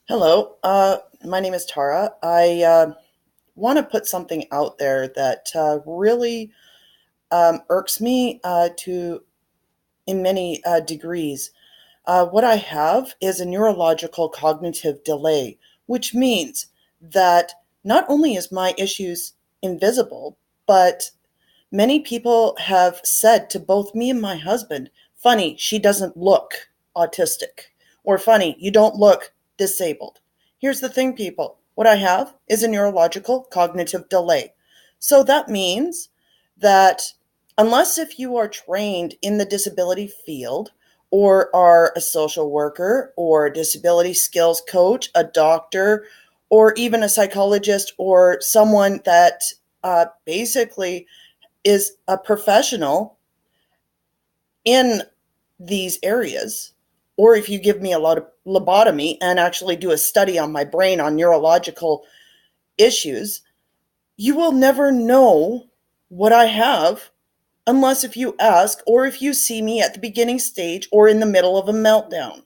Hello, my name is Tara. I want to put something out there that really irks me to in many degrees. What I have is a neurological cognitive delay, which means that not only is my issues invisible, but many people have said to both me and my husband, "Funny, she doesn't look autistic," or "Funny, you don't look disabled." Here's the thing, people. What I have is a neurological cognitive delay. So that means that unless if you are trained in the disability field or are a social worker or a disability skills coach, a doctor, or even a psychologist or someone that basically is a professional in these areas, or if you give me a lot of lobotomy and actually do a study on my brain on neurological issues, you will never know what I have unless if you ask or if you see me at the beginning stage or in the middle of a meltdown.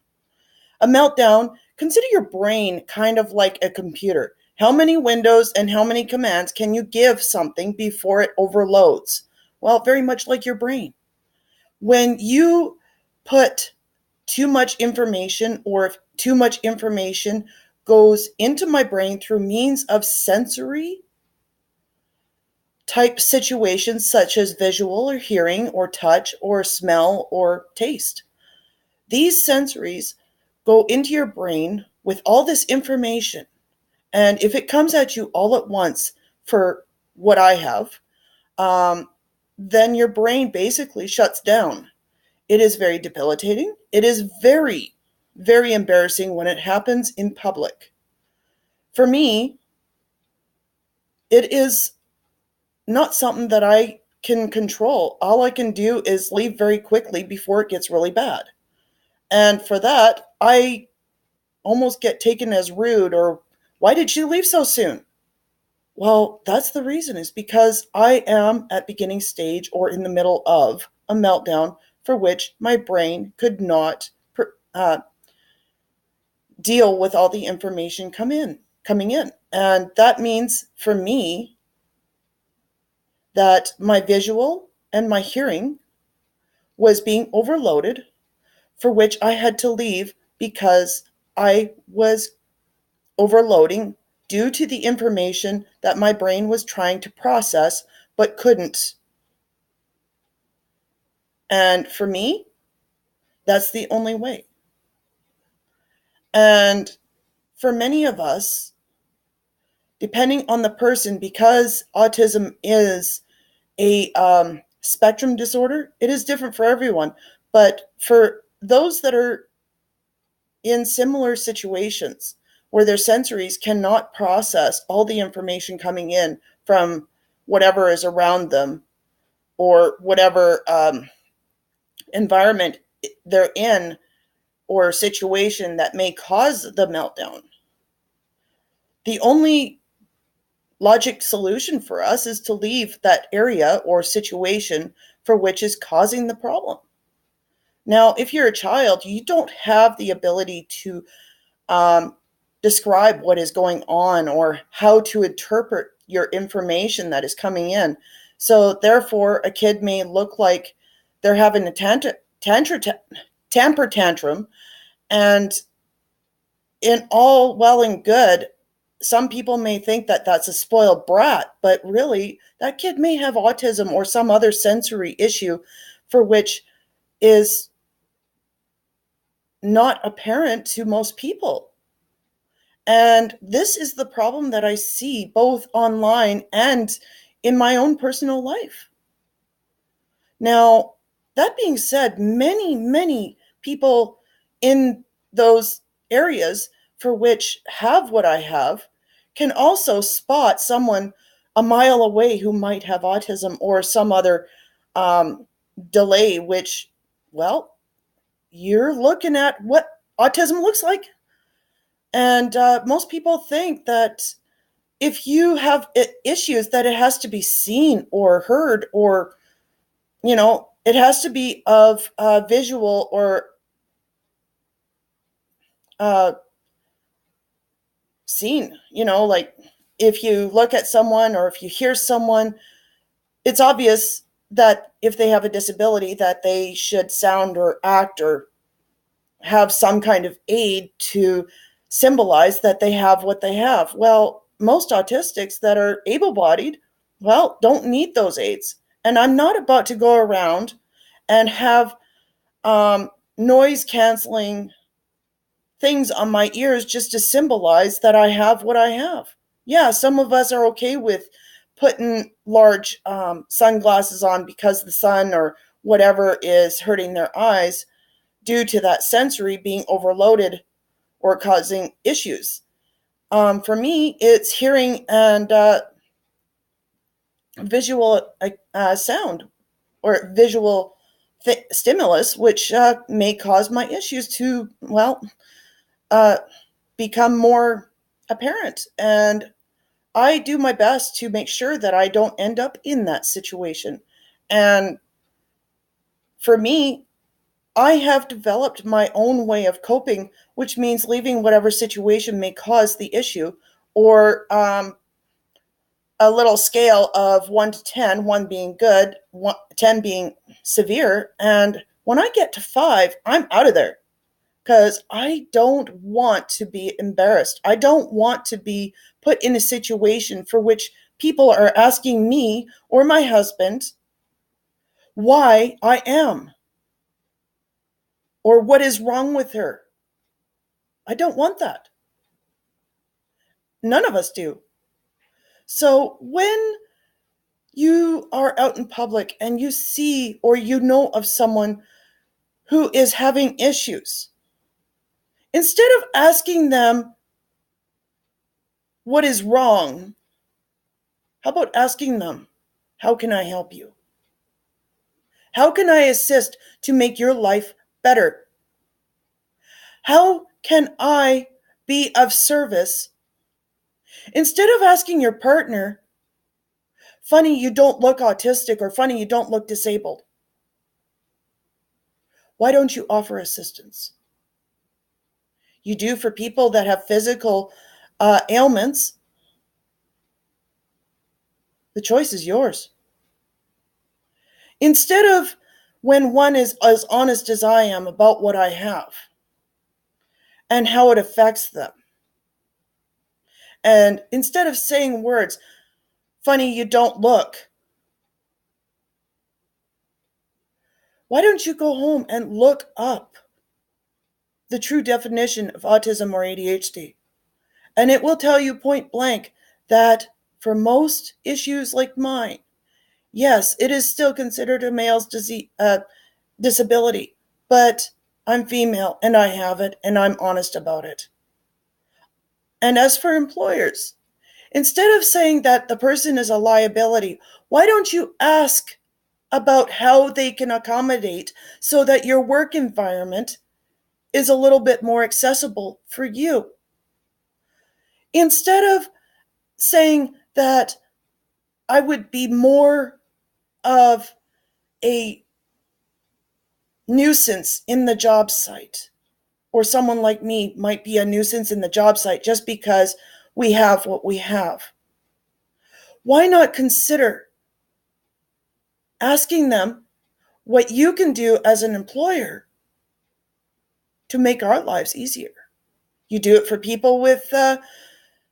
A meltdown, consider your brain kind of like a computer. How many windows and how many commands can you give something before it overloads? Well, very much like your brain. When you put too much information, or if too much information goes into my brain through means of sensory type situations such as visual or hearing or touch or smell or taste, these sensories go into your brain with all this information. And if it comes at you all at once, for what I have, um, then your brain basically shuts down. It is very debilitating. It is very, very embarrassing when it happens in public. For me, it is not something that I can control. All I can do is leave very quickly before it gets really bad. And for that, I almost get taken as rude or, "Why did she leave so soon?" Well, that's the reason, is because I am at beginning stage or in the middle of a meltdown for which my brain could not deal with all the information coming in. And that means for me that my visual and my hearing was being overloaded, for which I had to leave because I was overloading due to the information that my brain was trying to process but couldn't. And for me, that's the only way. And for many of us, depending on the person, because autism is a spectrum disorder, it is different for everyone. But for those that are in similar situations where their sensories cannot process all the information coming in from whatever is around them or whatever environment they're in or situation that may cause the meltdown, the only logic solution for us is to leave that area or situation for which is causing the problem. Now, if you're a child, you don't have the ability to um, describe what is going on or how to interpret your information that is coming in. So, therefore, a kid may look like they're having a temper tantrum, and in all well and good, some people may think that that's a spoiled brat, but really, that kid may have autism or some other sensory issue for which is not apparent to most people. And this is the problem that I see both online and in my own personal life. Now, that being said, many, many people in those areas for which have what I have can also spot someone a mile away who might have autism or some other um, delay, which, well, you're looking at what autism looks like. And most people think that if you have issues, that it has to be seen or heard, or it has to be of visual or uh, seen, like if you look at someone or if you hear someone, it's obvious that if they have a disability that they should sound or act or have some kind of aid to symbolize that they have what they have. Well, most autistics that are able-bodied, well, don't need those aids. And I'm not about to go around and have noise canceling things on my ears just to symbolize that I have what I have. Yeah, some of us are okay with putting large sunglasses on because the sun or whatever is hurting their eyes due to that sensory being overloaded or causing issues. For me, it's hearing and visual sound or visual stimulus, which may cause my issues to, well, uh, become more apparent. And I do my best to make sure that I don't end up in that situation. And for me, I have developed my own way of coping, which means leaving whatever situation may cause the issue, or a little scale of 1 to 10, 1 being good, 10 being severe. And when I get to 5, I'm out of there because I don't want to be embarrassed. I don't want to be put in a situation for which people are asking me or my husband why I am or what is wrong with her. I don't want that. None of us do. So when you are out in public and you see or you know of someone who is having issues, instead of asking them what is wrong, how about asking them, how can I help you? How can I assist to make your life better? How can I be of service? Instead of asking your partner, funny you don't look autistic or funny you don't look disabled, why don't you offer assistance? You do for people that have physical ailments. The choice is yours. Instead of when one is as honest as I am about what I have and how it affects them, and instead of saying words, funny you don't look, why don't you go home and look up the true definition of autism or ADHD? And it will tell you point blank that for most issues like mine, yes, it is still considered a male's disability, but I'm female and I have it and I'm honest about it. And as for employers, instead of saying that the person is a liability, why don't you ask about how they can accommodate so that your work environment is a little bit more accessible for you? Instead of saying that I would be more of a nuisance in the job site, or someone like me might be a nuisance in the job site just because we have what we have. Why not consider asking them what you can do as an employer to make our lives easier? You do it for people with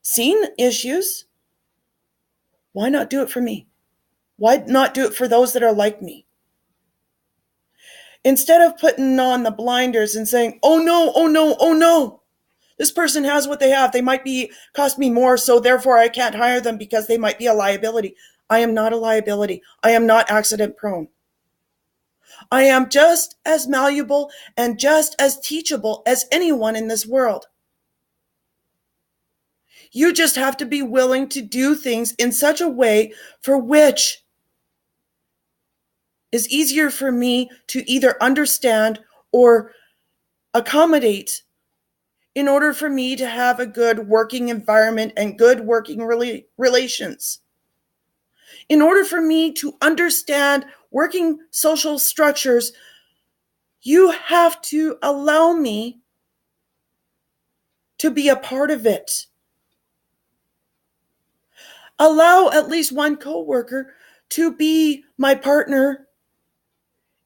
seen issues. Why not do it for me? Why not do it for those that are like me? Instead of putting on the blinders and saying, oh no, oh no, oh no, this person has what they have. They might be cost me more, so therefore I can't hire them because they might be a liability. I am not a liability. I am not accident prone. I am just as malleable and just as teachable as anyone in this world. You just have to be willing to do things in such a way for which is easier for me to either understand or accommodate in order for me to have a good working environment and good working relations. In order for me to understand working social structures, you have to allow me to be a part of it. Allow at least one coworker to be my partner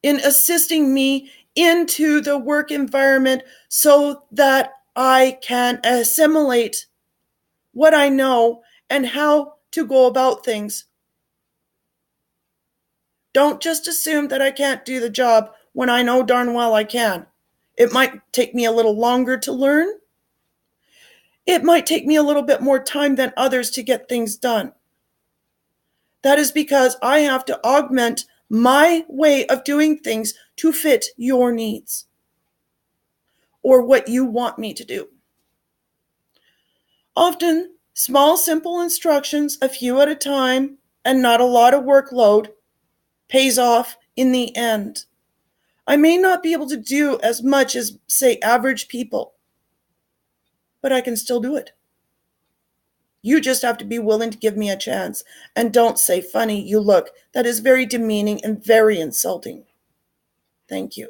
in assisting me into the work environment so that I can assimilate what I know and how to go about things. Don't just assume that I can't do the job when I know darn well I can. It might take me a little longer to learn. It might take me a little bit more time than others to get things done. That is because I have to augment my way of doing things to fit your needs or what you want me to do. Often, small, simple instructions, a few at a time, and not a lot of workload, pays off in the end. I may not be able to do as much as, say, average people, but I can still do it. You just have to be willing to give me a chance. And don't say, funny, you look. That is very demeaning and very insulting. Thank you.